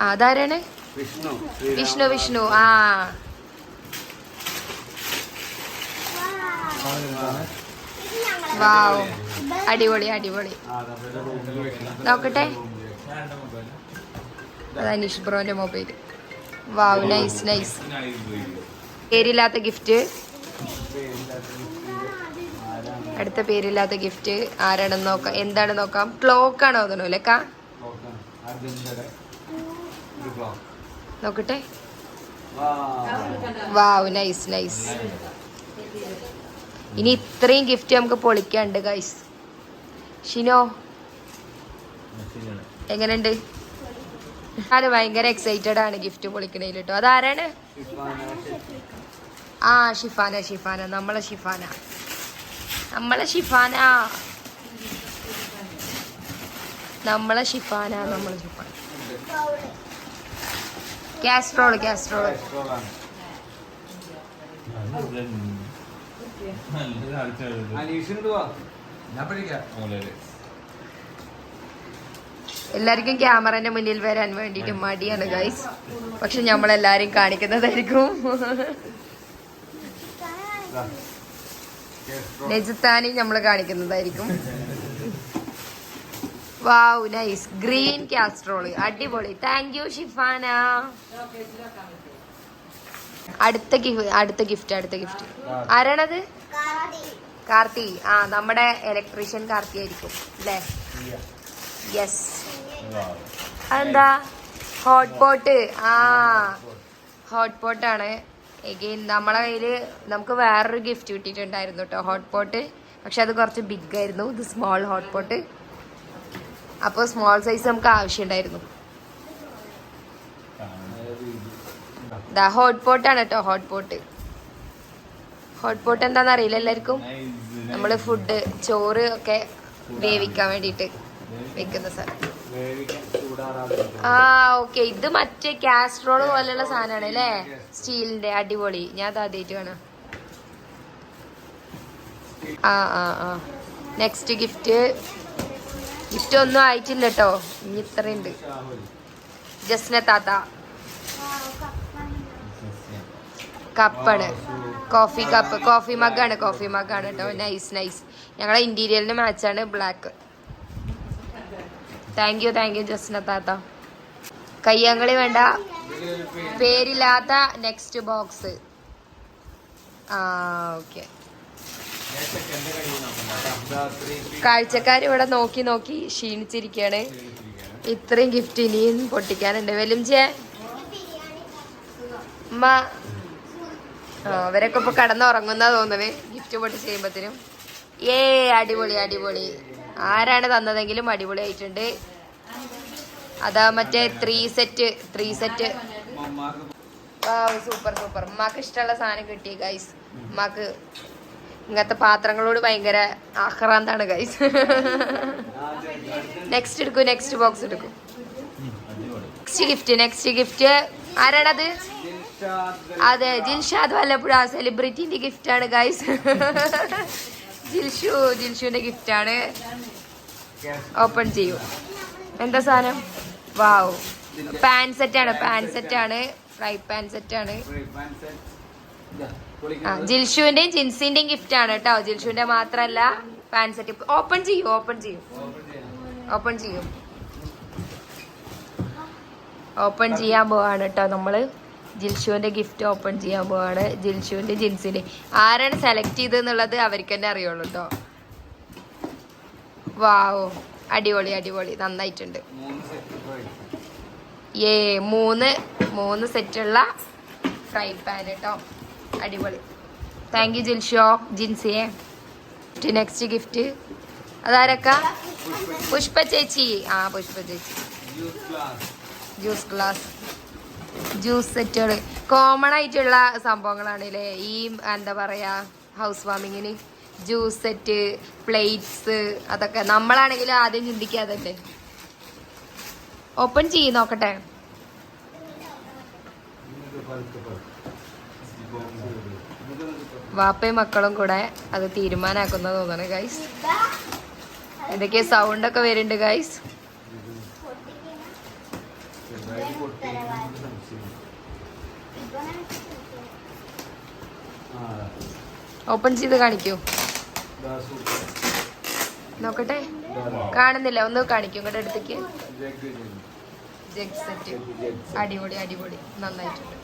അതാരാണ്? വിഷ്ണു. വിഷ്ണു ആ വാവ്, അടിപൊളി അടിപൊളി. നോക്കട്ടെ, അതാ നിഷ് ബ്രോന്റെ മൊബൈൽ. വാവ്, നൈസ് നൈസ്. പേരില്ലാത്ത ഗിഫ്റ്റ്. അടുത്ത പേരില്ലാത്ത ഗിഫ്റ്റ് ആരാണെന്ന് നോക്കാം. എന്താണ് നോക്കാം? ക്ലോക്ക് ആണോ തോന്നുന്നു അല്ലേക്ക? നോക്കട്ടെ. വാവ്, നൈസ് നൈസ്. ഇനി ഇത്രയും ഗിഫ്റ്റ് നമുക്ക് പൊളിക്കാണ്ട് ഗൈസ്. ഷിനോ എങ്ങനെയുണ്ട്? അത് ഭയങ്കര എക്സൈറ്റഡ് ആണ് ഗിഫ്റ്റ് പൊളിക്കണേൽ കേട്ടോ. അതാരാണ്? ആ ഷിഫാന. നമ്മളെ ഷിഫാന. കാസ്ട്രോള്. എല്ലാവർക്കും ക്യാമറന്റെ മുന്നിൽ വരാൻ വേണ്ടിട്ട് മടിയാണ് ഗൈസ്. പക്ഷെ നമ്മളെല്ലാരും കാണിക്കുന്നതായിരിക്കും. നെജിത്താനി നമ്മൾ കാണിക്കുന്നതായിരിക്കും. വാവ്, നൈസ്. ഗ്രീൻ കാസ്ട്രോള്, അടിപൊളി. Thank U Shifana. അടുത്ത ഗിഫ്റ്റ് ആരാണത്? കാർത്തി. ആ, നമ്മുടെ ഇലക്ട്രീഷ്യൻ കാർത്തി ആയിരിക്കും അല്ലേ? യെസ്. അതെന്താ? ഹോട്ട്പോട്ട്. ആ, ഹോട്ട്പോട്ടാണ്. എഗെയിൻ നമ്മളെ കയ്യില് നമുക്ക് വേറൊരു ഗിഫ്റ്റ് കിട്ടിയിട്ടുണ്ടായിരുന്നു കേട്ടോ, ഹോട്ട്പോട്ട്. പക്ഷെ അത് കുറച്ച് ബിഗ് ആയിരുന്നു. ഇത് സ്മോൾ ഹോട്ട്പോട്ട്. അപ്പോൾ സ്മോൾ സൈസ് നമുക്ക് ആവശ്യമുണ്ടായിരുന്നു. ഹോട്ട്പോട്ടാണ് കേട്ടോ. ഹോട്ട്പോട്ട് എന്താണെന്ന് അറിയില്ല എല്ലാവർക്കും. നമ്മൾ ഫുഡ്, ചോറ് ഒക്കെ വേവിക്കാൻ വേണ്ടിയിട്ട് വെക്കുന്ന സാധനം. ആ ഓക്കെ. ഇത് മറ്റേ കാസ്ട്രോള് പോലെയുള്ള സാധനമാണ് അല്ലേ? സ്റ്റീലിന്റെ. അടിപൊളി. ഞാൻ അത് ആദ്യമായിട്ട് കാണാം. ആ. നെക്സ്റ്റ് ഗിഫ്റ്റ് ഒന്നും ആയിട്ടില്ല കേട്ടോ. ഇനി ഇത്രയുണ്ട്. ജസ്ന താത്ത കപ്പാണ്. കോഫി മഗ്ഗാണ് കേട്ടോ. നൈസ്. ഞങ്ങളെ ഇന്റീരിയലിന് മാച്ചാണ് ബ്ലാക്ക്. താങ്ക് യു ജസ്ന താത്ത. കയ്യാങ്കളി വേണ്ട. പേരില്ലാത്ത നെക്സ്റ്റ് ബോക്സ്. ആ ഓക്കെ. കാഴ്ചക്കാർ ഇവിടെ നോക്കി ക്ഷീണിച്ചിരിക്കുകയാണ്. ഇത്രയും ഗിഫ്റ്റ് ഇനിയും പൊട്ടിക്കാനുണ്ട്. വെലുംചേ അമ്മ. അവരൊക്കെ ഇപ്പൊ കിടന്നുറങ്ങുന്ന തോന്നുന്നത് ഗിഫ്റ്റ് പൊട്ടി ചെയ്യുമ്പോഴത്തേനും. അടിപൊളി. ആരാണ് തന്നതെങ്കിലും അടിപൊളി ആയിട്ടുണ്ട്. അതാ മറ്റേ ത്രീ സെറ്റ്. സൂപ്പർ. ഉമ്മാക്ക് ഇഷ്ടമുള്ള സാധനം കിട്ടി ഗൈസ്. ഉമ്മാക്ക് ഇങ്ങനത്തെ പാത്രങ്ങളോട് ഭയങ്കര ആക്രാന്താണ് ഗൈസ്. നെക്സ്റ്റ് ബോക്സ് എടുക്കും. നെക്സ്റ്റ് ഗിഫ്റ്റ് ആരാണത്? അതെ, ജിൽഷാദ് വല്ലപ്പുഴ. സെലിബ്രിറ്റിന്റെ ഗിഫ്റ്റ് ആണ് ഗൈസ്. ജിൽഷുവിന്റെ ഗിഫ്റ്റ് ആണ്. ഓപ്പൺ ചെയ്യൂ. എന്താ സാധനം? വാവ്, പാൻ സെറ്റ് ആണ്. ഫ്രൈ പാൻ സെറ്റ് ആണ്. ജിൽഷുവിന്റെയും ജിൻസിന്റെയും ഗിഫ്റ്റ് ആണ് കേട്ടോ. ജിൽഷുവിന്റെ മാത്രല്ല, പാൻ സെറ്റ്. ഓപ്പൺ ചെയ്യൂ. ഓപ്പൺ ചെയ്യാൻ പോവാണ് കേട്ടോ നമ്മള്. ജിൽഷുവിന്റെ ഗിഫ്റ്റ് ഓപ്പൺ ചെയ്യാൻ പോവാണ്. ജിൽഷുവിന്റെ ജിൻസിന്റെ ആരാണ് സെലക്ട് ചെയ്തെന്നുള്ളത് അവർക്ക് തന്നെ അറിയുള്ളൂ കേട്ടോ. വാവ്, അടിപൊളി. നന്നായിട്ടുണ്ട്. മൂന്ന് സെറ്റുള്ള ഫ്രൈ പാൻ കേട്ടോ. അടിപൊളി. താങ്ക് യു ജിൻസിയെ. നെക്സ്റ്റ് ഗിഫ്റ്റ് അതാരക്ക? പുഷ്പ ചേച്ചി. Juice glass. ജ്യൂസ് സെറ്റുകൾ കോമൺ ആയിട്ടുള്ള സംഭവങ്ങളാണല്ലേ ഈ എന്താ പറയാ ഹൗസ് വാമിങ്ങിന്. ജ്യൂസ് സെറ്റ്, പ്ലേറ്റ്സ്, അതൊക്കെ നമ്മളാണെങ്കിലും ആദ്യം ചിന്തിക്കാതല്ലേ. ഓപ്പൺ ചെയ്ത് നോക്കട്ടെ. വാപ്പയും മക്കളും കൂടെ അത് തീരുമാനാക്കുന്ന തോന്നണേ ഗൈസ്. എന്തൊക്കെ സൗണ്ട് ഒക്കെ വരുന്നുണ്ട് ഗൈസ്. ഓപ്പൺ ചെയ്ത് കാണിക്കൂ. നോക്കട്ടെ, കാണുന്നില്ല. ഒന്ന് കാണിക്കൂ ഇങ്ങോട്ട് അടുത്തേക്ക്. ജഗ് സെറ്റ് അടിപൊളി, നന്നായിട്ടുണ്ട്.